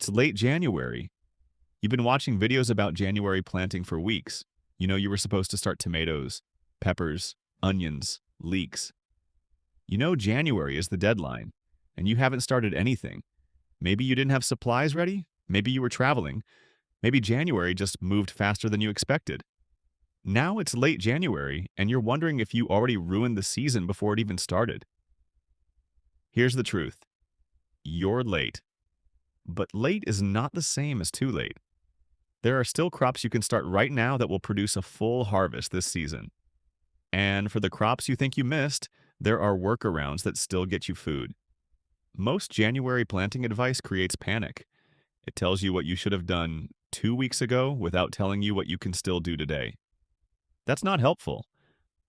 It's late January. You've been watching videos about January planting for weeks. You were supposed to start tomatoes, peppers, onions, leeks. January is the deadline, and you haven't started anything. Maybe you didn't have supplies ready. Maybe you were traveling. Maybe January just moved faster than you expected. Now it's late January, and you're wondering if you already ruined the season before it even started. Here's the truth. You're late. But late is not the same as too late. There are still crops you can start right now that will produce a full harvest this season. And for the crops you think you missed, there are workarounds that still get you food. Most January planting advice creates panic. It tells you what you should have done 2 weeks ago without telling you what you can still do today. That's not helpful.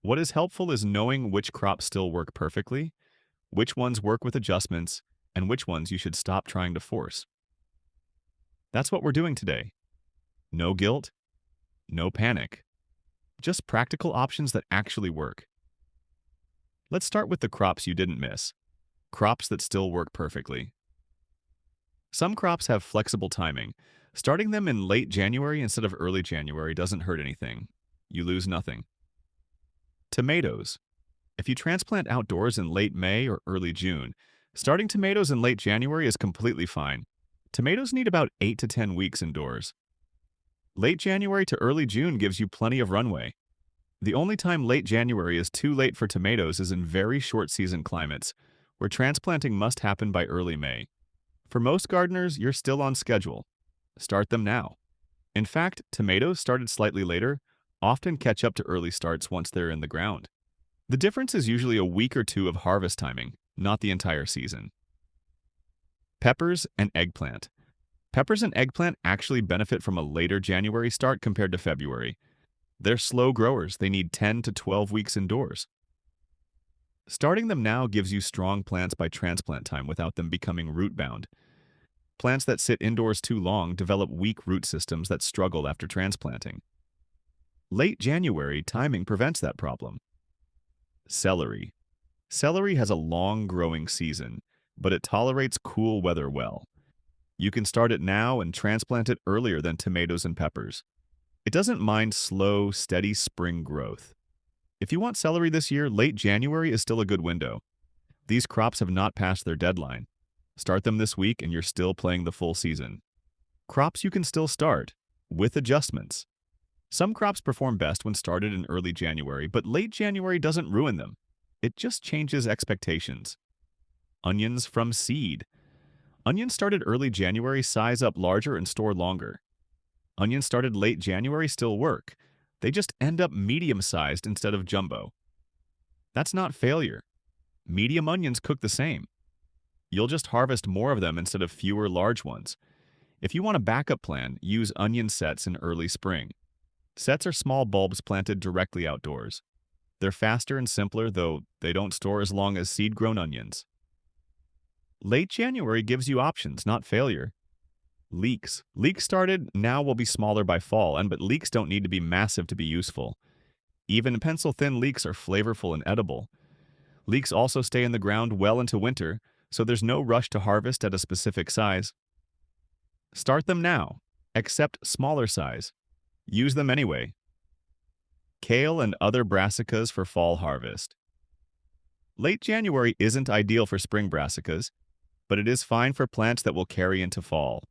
What is helpful is knowing which crops still work perfectly, which ones work with adjustments, and which ones you should stop trying to force. That's what we're doing today. No guilt, no panic. Just practical options that actually work. Let's start with the crops you didn't miss. Crops that still work perfectly. Some crops have flexible timing. Starting them in late January instead of early January doesn't hurt anything. You lose nothing. Tomatoes. If you transplant outdoors in late May or early June, starting tomatoes in late January is completely fine. Tomatoes need about 8 to 10 weeks indoors. Late January to early June gives you plenty of runway. The only time late January is too late for tomatoes is in very short season climates, where transplanting must happen by early May. For most gardeners, you're still on schedule. Start them now. In fact, tomatoes started slightly later often catch up to early starts once they're in the ground. The difference is usually a week or two of harvest timing, not the entire season. Peppers and eggplant. Peppers and eggplant actually benefit from a later January start compared to February. They're slow growers. They need 10 to 12 weeks indoors. Starting them now gives you strong plants by transplant time without them becoming root-bound. Plants that sit indoors too long develop weak root systems that struggle after transplanting. Late January timing prevents that problem. Celery. Celery has a long growing season, but it tolerates cool weather well. You can start it now and transplant it earlier than tomatoes and peppers. It doesn't mind slow, steady spring growth. If you want celery this year, late January is still a good window. These crops have not passed their deadline. Start them this week and you're still playing the full season. Crops you can still start, with adjustments. Some crops perform best when started in early January, but late January doesn't ruin them. It just changes expectations. Onions from seed. Onions started early January size up larger and store longer. Onions started late January still work. They just end up medium-sized instead of jumbo. That's not failure. Medium onions cook the same. You'll just harvest more of them instead of fewer large ones. If you want a backup plan, use onion sets in early spring. Sets are small bulbs planted directly outdoors. They're faster and simpler, though they don't store as long as seed-grown onions. Late January gives you options, not failure. Leeks. Leeks started now will be smaller by fall, but leeks don't need to be massive to be useful. Even pencil-thin leeks are flavorful and edible. Leeks also stay in the ground well into winter, so there's no rush to harvest at a specific size. Start them now, except smaller size. Use them anyway. Kale and other brassicas for fall harvest. Late January isn't ideal for spring brassicas, but it is fine for plants that will carry into fall.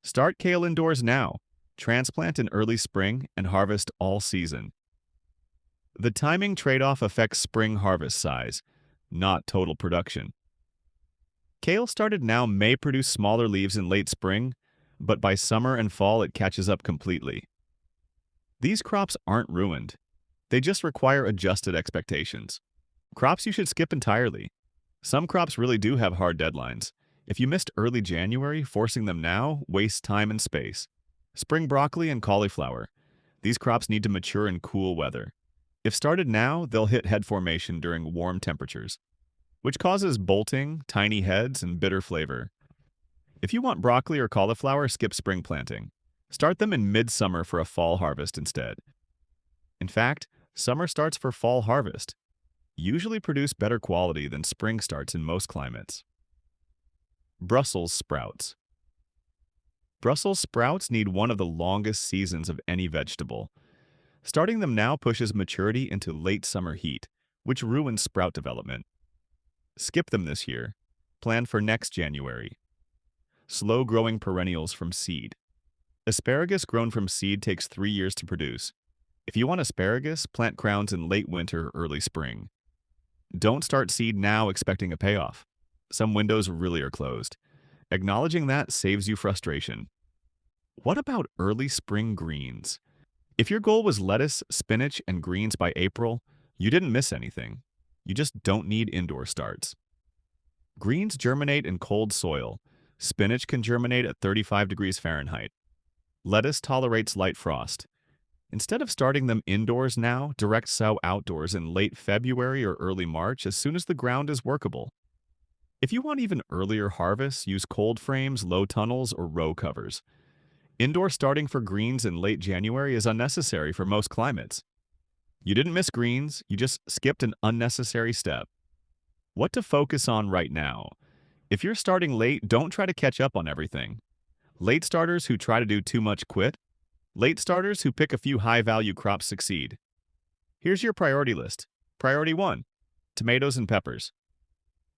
Start kale indoors now, transplant in early spring, and harvest all season. The timing trade-off affects spring harvest size, not total production. Kale started now may produce smaller leaves in late spring, but by summer and fall it catches up completely. These crops aren't ruined. They just require adjusted expectations. Crops you should skip entirely. Some crops really do have hard deadlines. If you missed early January, forcing them now wastes time and space. Spring broccoli and cauliflower. These crops need to mature in cool weather. If started now, they'll hit head formation during warm temperatures, which causes bolting, tiny heads, and bitter flavor. If you want broccoli or cauliflower, skip spring planting. Start them in mid-summer for a fall harvest instead. In fact, summer starts for fall harvest usually produce better quality than spring starts in most climates. Brussels sprouts. Brussels sprouts need one of the longest seasons of any vegetable. Starting them now pushes maturity into late summer heat, which ruins sprout development. Skip them this year. Plan for next January. Slow-growing perennials from seed. Asparagus grown from seed takes 3 years to produce. If you want asparagus, plant crowns in late winter or early spring. Don't start seed now expecting a payoff. Some windows really are closed. Acknowledging that saves you frustration. What about early spring greens? If your goal was lettuce, spinach, and greens by April, you didn't miss anything. You just don't need indoor starts. Greens germinate in cold soil. Spinach can germinate at 35 degrees Fahrenheit. Lettuce tolerates light frost. Instead of starting them indoors now, direct sow outdoors in late February or early March as soon as the ground is workable. If you want even earlier harvests, use cold frames, low tunnels, or row covers. Indoor starting for greens in late January is unnecessary for most climates. You didn't miss greens, you just skipped an unnecessary step. What to focus on right now? If you're starting late, don't try to catch up on everything. Late starters who try to do too much quit. Late starters who pick a few high-value crops succeed. Here's your priority list. Priority 1, tomatoes and peppers.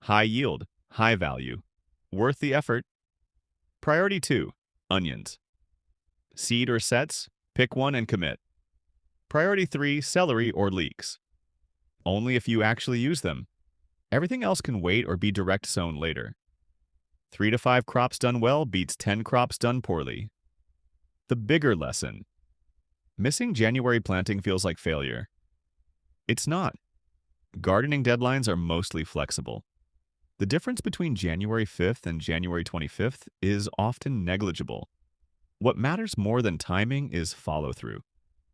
High yield, high value. Worth the effort. Priority 2, onions. Seed or sets, pick one and commit. Priority 3, celery or leeks. Only if you actually use them. Everything else can wait or be direct sown later. 3 to 5 crops done well beats 10 crops done poorly. The bigger lesson. Missing January planting feels like failure. It's not. Gardening deadlines are mostly flexible. The difference between January 5th and January 25th is often negligible. What matters more than timing is follow-through.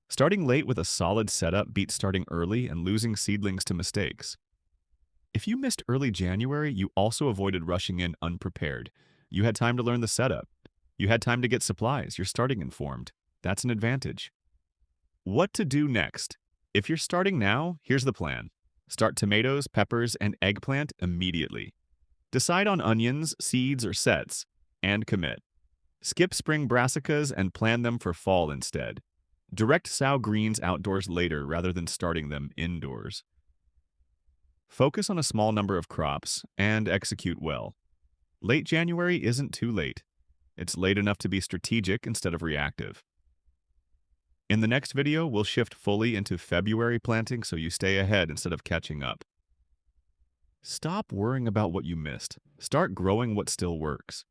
Starting late with a solid setup beats starting early and losing seedlings to mistakes. If you missed early January, you also avoided rushing in unprepared. You had time to learn the setup. You had time to get supplies. You're starting informed. That's an advantage. What to do next? If you're starting now, here's the plan. Start tomatoes, peppers, and eggplant immediately. Decide on onions, seeds, or sets, and commit. Skip spring brassicas and plan them for fall instead. Direct sow greens outdoors later rather than starting them indoors. Focus on a small number of crops and execute well. Late January isn't too late. It's late enough to be strategic instead of reactive. In the next video, we'll shift fully into February planting so you stay ahead instead of catching up. Stop worrying about what you missed. Start growing what still works.